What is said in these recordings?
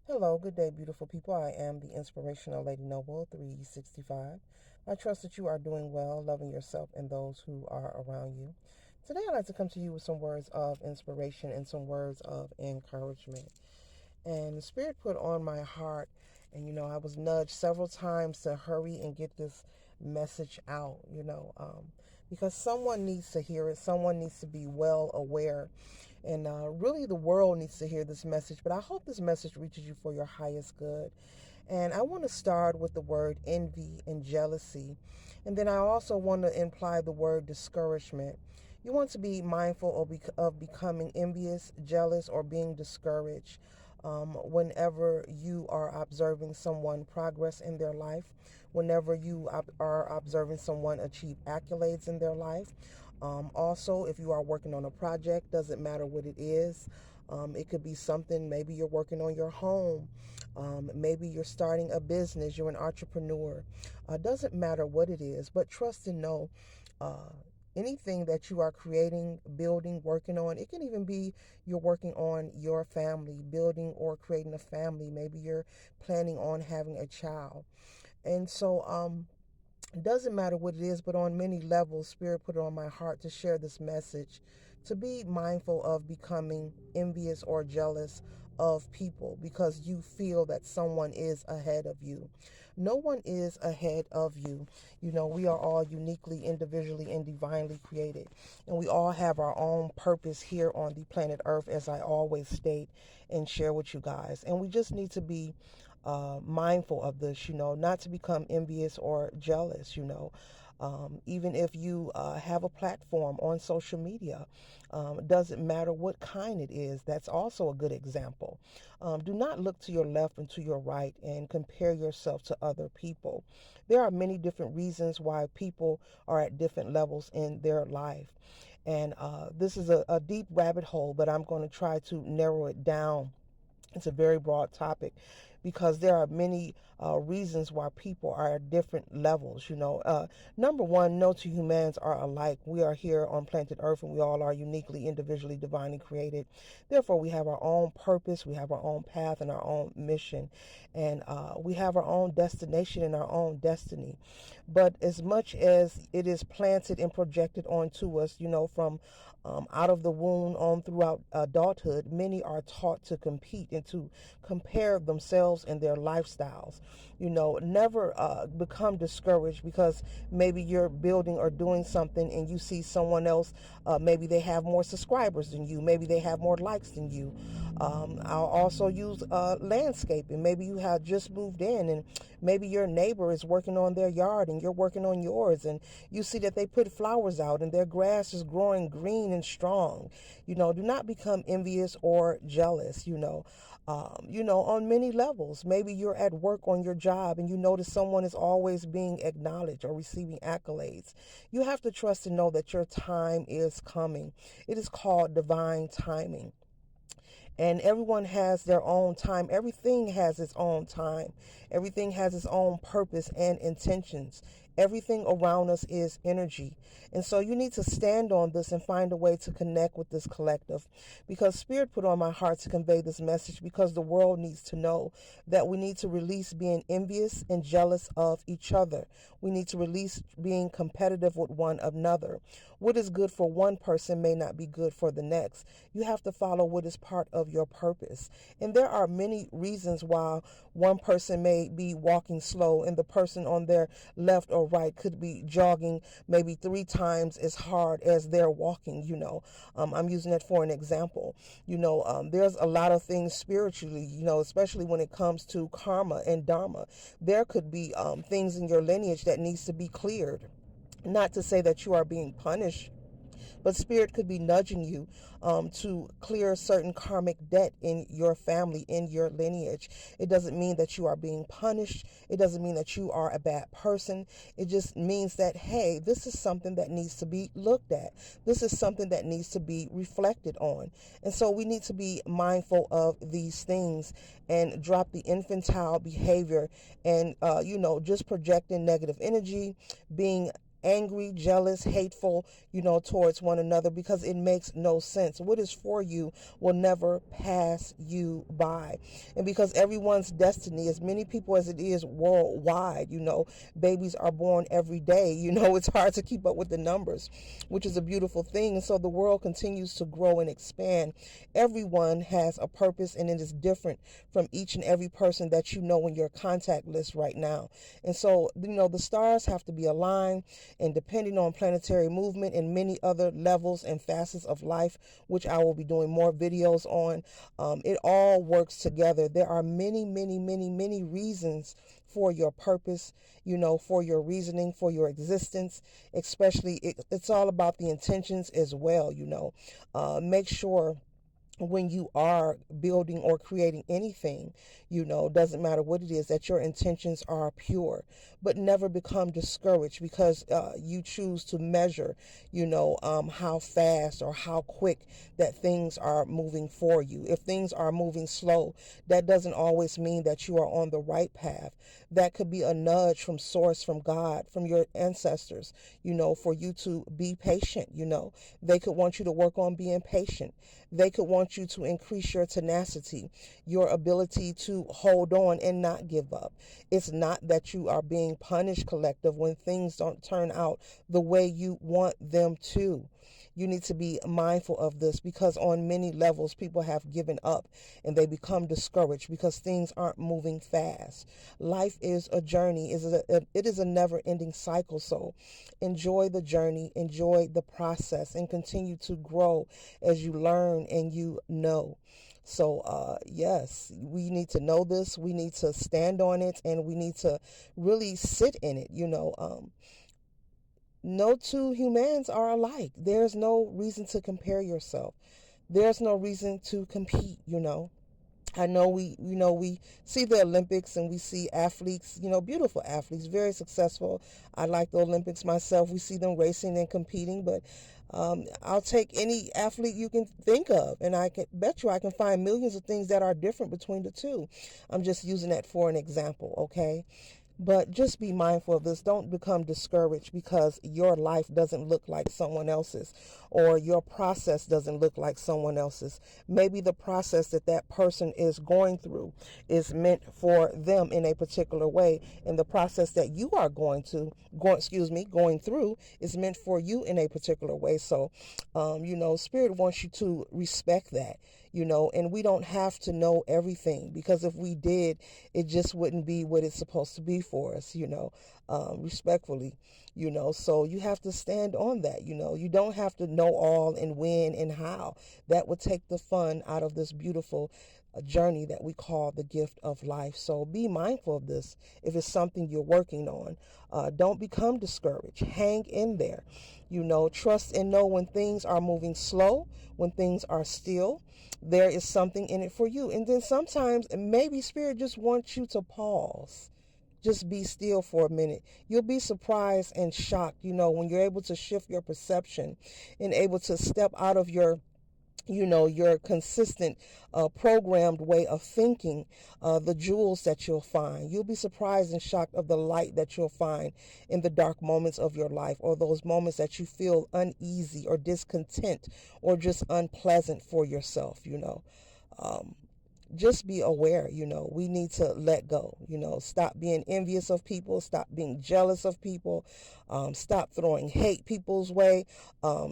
Hello, good day, beautiful people. I am the inspirational Lady Noble 365. I trust that you are doing well, loving yourself and those who are around you. Today, I'd like to come to you with some words of inspiration and some words of encouragement. And the Spirit put on my heart, and I was nudged several times to hurry and get this message out, because someone needs to hear it. Someone needs to be well aware. And really, the world needs to hear this message. But I hope this message reaches you for your highest good. And I want to start with the word envy and jealousy. And then I also want to imply the word discouragement. You want to be mindful of becoming envious, jealous, or being discouraged whenever you are observing someone progress in their life, whenever you are observing someone achieve accolades in their life. Also, if you are working on a project, doesn't matter what it is. It could be something, maybe you're working on your home. Maybe you're starting a business, you're an entrepreneur. Doesn't matter what it is, but trust and know anything that you are creating, building, working on. It can even be you're working on your family, building or creating a family. Maybe you're planning on having a child. And so, it doesn't matter what it is, but on many levels, Spirit put it on my heart to share this message, to be mindful of becoming envious or jealous of people because you feel that someone is ahead of you. No one is ahead of you. We are all uniquely, individually, and divinely created. And we all have our own purpose here on the planet Earth, as I always state and share with you guys. And we just need to be mindful of this, not to become envious or jealous, even if you have a platform on social media, it doesn't matter what kind it is. That's also a good example. Do not look to your left and to your right and compare yourself to other people. There are many different reasons why people are at different levels in their life. And this is a deep rabbit hole, but I'm going to try to narrow it down. It's a very broad topic because there are many reasons why people are at different levels. Number one, no two humans are alike. We are here on planet Earth and we all are uniquely, individually, divinely created. Therefore, we have our own purpose, we have our own path and our own mission, and we have our own destination and our own destiny. But as much as it is planted and projected onto us, from out of the womb on throughout adulthood, many are taught to compete and to compare themselves and their lifestyles. Never become discouraged because maybe you're building or doing something and you see someone else, maybe they have more subscribers than you, maybe they have more likes than you. I'll also use landscaping. Maybe you have just moved in and maybe your neighbor is working on their yard and you're working on yours, and you see that they put flowers out and their grass is growing green and strong. Do not become envious or jealous, on many levels. Maybe you're at work on your job and you notice someone is always being acknowledged or receiving accolades. You have to trust and know that your time is coming. It is called divine timing. And everyone has their own time. Everything has its own time. Everything has its own purpose and intentions. Everything around us is energy. And so you need to stand on this and find a way to connect with this collective, because Spirit put on my heart to convey this message because the world needs to know that we need to release being envious and jealous of each other. We need to release being competitive with one another. What is good for one person may not be good for the next. You have to follow what is part of your purpose. And there are many reasons why one person may be walking slow and the person on their left or right could be jogging maybe 3 times as hard as they're walking. I'm using that for an example. There's a lot of things spiritually, especially when it comes to karma and dharma. There could be things in your lineage that needs to be cleared. Not to say that you are being punished, but Spirit could be nudging you to clear a certain karmic debt in your family, in your lineage. It doesn't mean that you are being punished. It doesn't mean that you are a bad person. It just means that, hey, this is something that needs to be looked at. This is something that needs to be reflected on. And so we need to be mindful of these things and drop the infantile behavior and, just projecting negative energy, being angry, jealous, hateful, towards one another, because it makes no sense. What is for you will never pass you by. And because everyone's destiny, as many people as it is worldwide, babies are born every day. It's hard to keep up with the numbers, which is a beautiful thing. And so the world continues to grow and expand. Everyone has a purpose, and it is different from each and every person that you know in your contact list right now. And so, the stars have to be aligned, and depending on planetary movement and many other levels and facets of life, which I will be doing more videos on, it all works together. There are many, many, many, many reasons for your purpose, for your reasoning, for your existence. Especially, it's all about the intentions as well. Make sure when you are building or creating anything, doesn't matter what it is, that your intentions are pure. But never become discouraged because you choose to measure, how fast or how quick that things are moving for you. If things are moving slow, that doesn't always mean that you are on the right path. That could be a nudge from source, from God, from your ancestors, for you to be patient. They could want you to work on being patient. They could want you to increase your tenacity, your ability to hold on and not give up. It's not that you are being punished, collective, when things don't turn out the way you want them to. You need to be mindful of this, because on many levels people have given up and they become discouraged because things aren't moving fast. Life is a journey. It is a never-ending cycle. So enjoy the journey, enjoy the process, and continue to grow as you learn and you know. So, yes, we need to know this. We need to stand on it, and we need to really sit in it. No two humans are alike. There's no reason to compare yourself. There's no reason to compete. I know we see the Olympics and we see athletes, beautiful athletes, very successful. I like the Olympics myself. We see them racing and competing, but I'll take any athlete you can think of, and I can bet you I can find millions of things that are different between the two. I'm just using that for an example, okay? But just be mindful of this. Don't become discouraged because your life doesn't look like someone else's, or your process doesn't look like someone else's. Maybe the process that that person is going through is meant for them in a particular way, and the process that you are going through is meant for you in a particular way. So, Spirit wants you to respect that. And we don't have to know everything, because if we did, it just wouldn't be what it's supposed to be for us, respectfully, so you have to stand on that. You don't have to know all and when and how. That would take the fun out of this beautiful journey that we call the gift of life. So be mindful of this. If it's something you're working on, don't become discouraged. Hang in there. Trust and know when things are moving slow, when things are still, there is something in it for you. And then sometimes maybe Spirit just wants you to pause. Just be still for a minute. You'll be surprised and shocked, when you're able to shift your perception and able to step out of your consistent programmed way of thinking, the jewels that you'll find. You'll be surprised and shocked of the light that you'll find in the dark moments of your life, or those moments that you feel uneasy or discontent or just unpleasant for yourself. Just be aware. We need to let go. Stop being envious of people, stop being jealous of people, stop throwing hate people's way,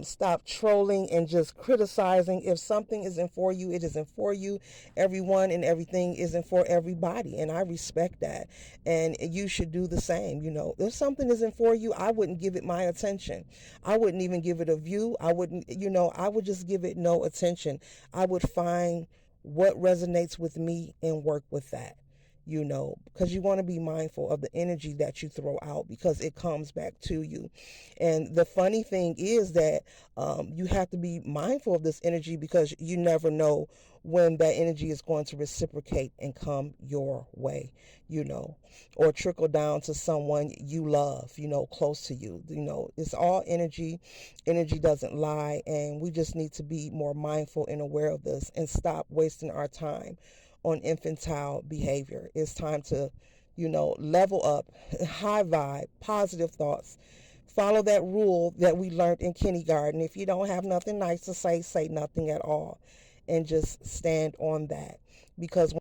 stop trolling and just criticizing. If something isn't for you, it isn't for you. Everyone and everything isn't for everybody, and I respect that, and you should do the same. If something isn't for you, I wouldn't give it my attention. I wouldn't even give it a view. I wouldn't, I would just give it no attention. I would find what resonates with me and work with that, because you want to be mindful of the energy that you throw out, because it comes back to you. And the funny thing is that you have to be mindful of this energy, because you never know when that energy is going to reciprocate and come your way, or trickle down to someone you love, close to you. It's all energy. Energy doesn't lie, and we just need to be more mindful and aware of this and stop wasting our time on infantile behavior. It's time to, level up, high vibe, positive thoughts, Follow that rule that we learned in kindergarten. If you don't have nothing nice to say, say nothing at all. And just stand on that. Because